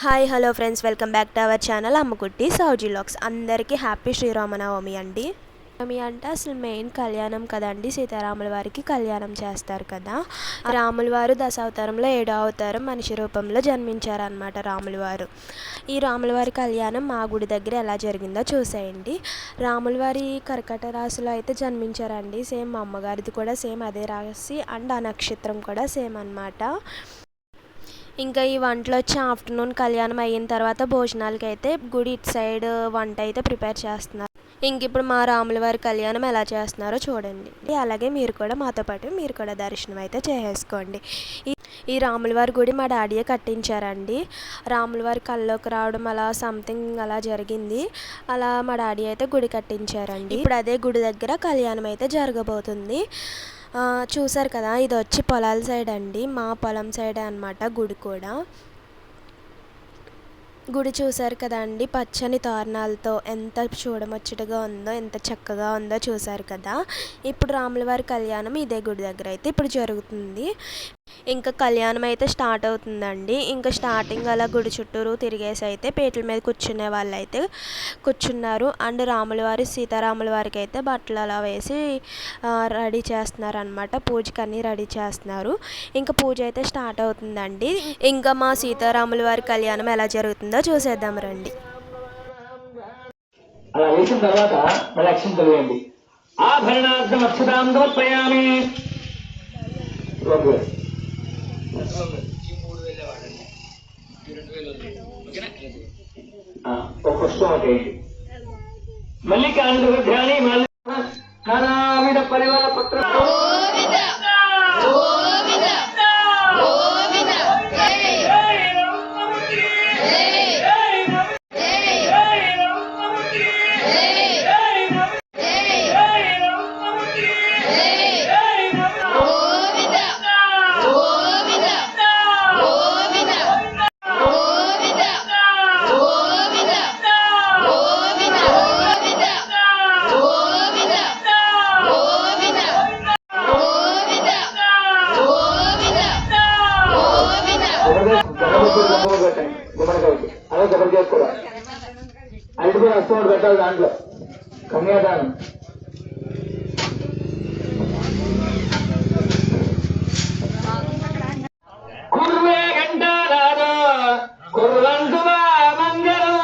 Hi hello friends, welcome back to our channel Ammukutti Souji vlogs. అందరికీ happy Sri Rama Navami అండి. నవమి అంటే అసలు మెయిన్ కళ్యాణం కదండి. సీతారాముల వారికి కళ్యాణం చేస్తారు కదా. రాముల వారు దశావతారంలో 7వ అవతారం మనిషి రూపంలో జన్మించారనమాట రాముల వారు. ఈ రాముల వారి కళ్యాణం మా గుడి దగ్గర ఎలా జరిగిందో చూసేయండి. రాముల వారి కర్కట రాశిలో అయితే జన్మించారండి. సేమ్ మా అమ్మగారిది కూడా సేమ్ అదే రాశి అండ్ ఆ నక్షత్రం కూడా సేమ్ అనమాట. ఇంకా ఈ వంటలు వచ్చి ఆఫ్టర్నూన్ కళ్యాణం అయిన తర్వాత భోజనాలకి అయితే గుడి ఇటు సైడ్ వంట అయితే ప్రిపేర్ చేస్తున్నారు. ఇంక ఇప్పుడు మా రాముల వారి కళ్యాణం ఎలా చేస్తున్నారో చూడండి. అలాగే మీరు కూడా మాతో పాటు మీరు కూడా దర్శనం అయితే చేసేసుకోండి. ఈ రాముల వారి గుడి మా డాడీయే కట్టించారండి. రాముల వారి కల్లోకి రావడం అలా సంథింగ్ అలా జరిగింది. అలా మా డాడీ అయితే గుడి కట్టించారండి. ఇప్పుడు అదే గుడి దగ్గర కళ్యాణం అయితే జరగబోతుంది. చూసారు కదా, ఇది వచ్చి పొలాల సైడ్ అండి, మా పొలం సైడే అనమాట గుడి కూడా. గుడి చూసారు కదండి, పచ్చని తోరణాలతో ఎంత చూడముచ్చటగా ఉందో, ఎంత చక్కగా ఉందో చూసారు కదా. ఇప్పుడు రాముల వారి కళ్యాణం ఇదే గుడి దగ్గర అయితే ఇప్పుడు జరుగుతుంది. ఇంకా కళ్యాణం అయితే స్టార్ట్ అవుతుందండి. ఇంకా స్టార్టింగ్ అలా గుడి చుట్టూరు తిరిగేసి అయితే పీటల మీద కూర్చునే వాళ్ళు అయితే కూర్చున్నారు. అండ్ రాముల వారి సీతారాముల వారికి అయితే బట్టలు అలా వేసి రెడీ చేస్తున్నారు అనమాట. పూజకి అన్నీ రెడీ చేస్తున్నారు. ఇంకా పూజ అయితే స్టార్ట్ అవుతుందండి. ఇంకా మా సీతారాముల వారి కళ్యాణం ఎలా జరుగుతుందో చూసేద్దాం రండి. అలా వేసిన తర్వాత మళ్ళీ అక్షింతలు వేయండి. ఆభరణార్థం అక్షతాం సమర్పయామి. ఒక పుష్పం ఒకటి మల్లికాంధ్రాని నానావిధ పరివార పత్ర గుమ్మడికాయకి అదే కొబ్బరి చేసుకోవాలి. అది కూడా వస్తువులు పెట్టాలి దాంట్లో కన్యాదానం. కుర్వే గంటారాధ కుర్వంతు మంగళం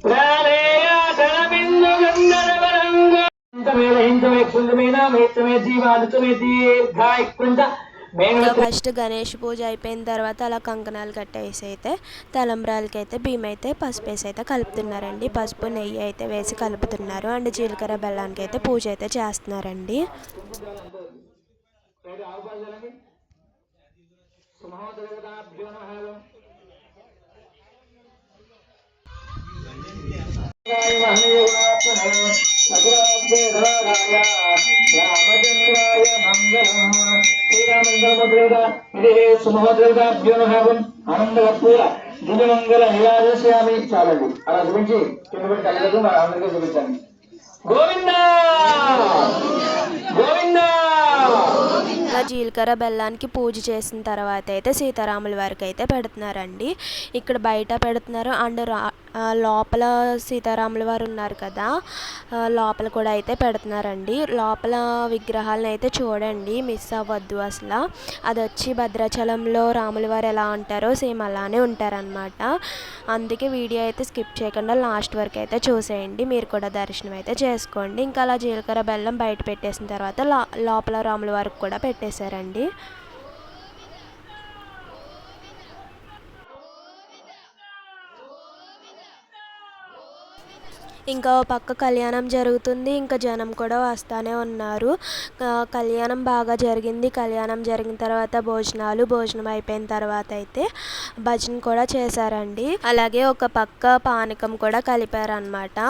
ప్రాళేయాచలబిందు గంధర్వరంగ హింసమే క్షుందమేన మేత్తమే జీవాలుతమే దీర్ఘాయ కొంత. ఫస్ట్ గణేష్ పూజ అయిపోయిన తర్వాత అలా కంకణాలు కట్టేసి అయితే తలంబ్రాలకి అయితే బియ్యం అయితే పసుపు వేసి అయితే కలుపుతున్నారండి. పసుపు నెయ్యి అయితే వేసి కలుపుతున్నారు. అండ్ జీలకర్ర బెల్లానికి అయితే పూజ అయితే చేస్తున్నారండి. దివ్యమంగళ నిరాజస్యామి. చాలండి, అలా చూపించి కింద పెట్టి కళ్ళకు మన అందరికీ చూపించండి. గోవిందా గోవిందా. జీలకర్ర బెల్లానికి పూజ చేసిన తర్వాత అయితే సీతారాముల వారికి అయితే పెడుతున్నారండి. ఇక్కడ బయట పెడుతున్నారు. అండ్ లోపల సీతారాముల వారు ఉన్నారు కదా, లోపల కూడా అయితే పెడుతున్నారండి. లోపల విగ్రహాలను అయితే చూడండి, మిస్ అవ్వద్దు అసలు. అది వచ్చి భద్రాచలంలో రాముల వారు ఎలా ఉంటారో సేమ్ అలానే ఉంటారనమాట. అందుకే వీడియో అయితే స్కిప్ చేయకుండా లాస్ట్ వరకు అయితే చూసేయండి. మీరు కూడా దర్శనం అయితే చేసుకోండి. ఇంకా అలా జీలకర్ర బెల్లం బయట పెట్టేసిన తర్వాత లోపల రాముల వారికి కూడా పెట్టేశారండి. ఇంకా పక్క కళ్యాణం జరుగుతుంది. ఇంకా జనం కూడా వస్తూనే ఉన్నారు. కళ్యాణం బాగా జరిగింది. కళ్యాణం జరిగిన తర్వాత భోజనం అయిపోయిన తర్వాత అయితే భజన కూడా చేశారండి. అలాగే ఒక పక్క పానకం కూడా కలిపారనమాట.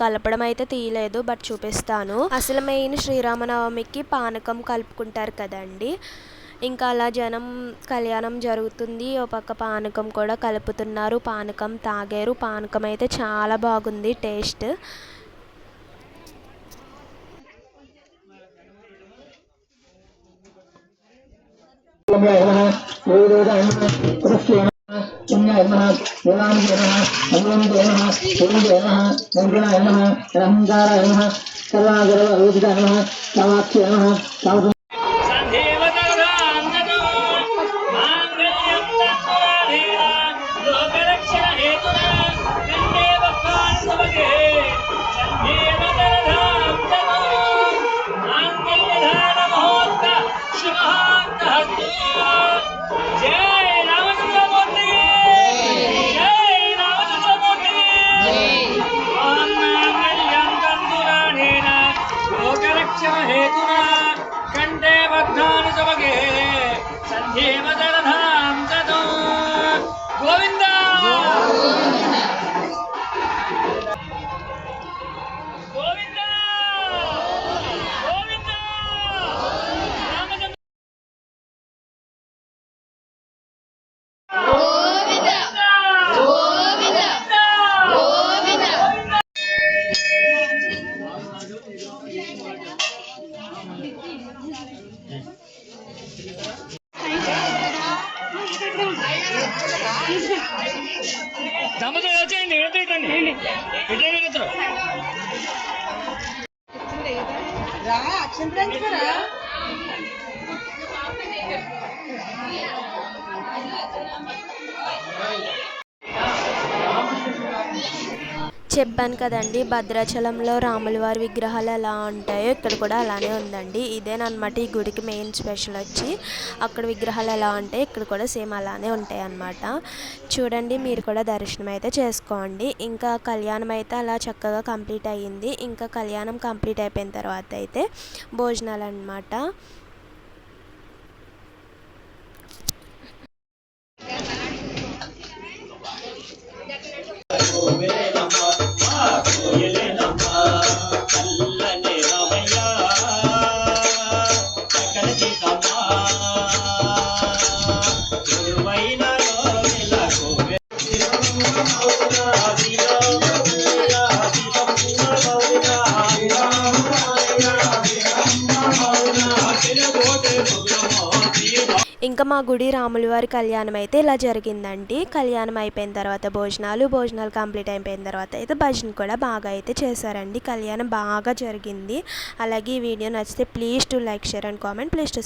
కలపడం అయితే తీయలేదు, బట్ చూపిస్తాను. అసలు మెయిన్ శ్రీరామనవమికి పానకం కలుపుకుంటారు కదండి. ఇంకా అలా జనం కళ్యాణం జరుగుతుంది. ఓ పక్క పానకం కూడా కలుపుతున్నారు. పానకం తాగారు. పానకం అయితే చాలా బాగుంది టేస్ట్. నమః దేవానికి నమః అగ్నికి నమః సూర్యునికి నమః నిర్గుణాయ నమః నిరహంకారాయ నమః సర్వాగర్వ అవధితాయ నమః కామాక్షి నమః కామ हेतुना कंठे बद्धानि सबगे संधेव जलधाम ततो गोविंद गोविंद गोविंद रामचंद्र దమ్మతో వచ్చేయండి ఎదురుకండి ఇట్లా రా అక్షంతరం కదా చెప్పాను కదండి, భద్రాచలంలో రాముల వారి విగ్రహాలు ఎలా ఉంటాయో ఇక్కడ కూడా అలానే ఉందండి. ఇదేనమాట ఈ గుడికి మెయిన్ స్పెషల్ వచ్చి. అక్కడ విగ్రహాలు ఎలా ఉంటాయి ఇక్కడ కూడా సేమ్ అలానే ఉంటాయి అన్నమాట. చూడండి, మీరు కూడా దర్శనం అయితే చేసుకోండి. ఇంకా కళ్యాణం అయితే అలా చక్కగా కంప్లీట్ అయ్యింది. ఇంకా కళ్యాణం కంప్లీట్ అయిపోయిన తర్వాత అయితే భోజనాలు అన్నమాట. ఇంకా మా గుడి రాముల వారి కళ్యాణం అయితే ఇలా జరిగిందండి. కళ్యాణం అయిపోయిన తర్వాత భోజనాలు కంప్లీట్ అయిపోయిన తర్వాత అయితే భజన కూడా బాగా అయితే చేశారండి. కళ్యాణం బాగా జరిగింది. అలాగే ఈ వీడియో నచ్చితే please to like, share and comment. Please to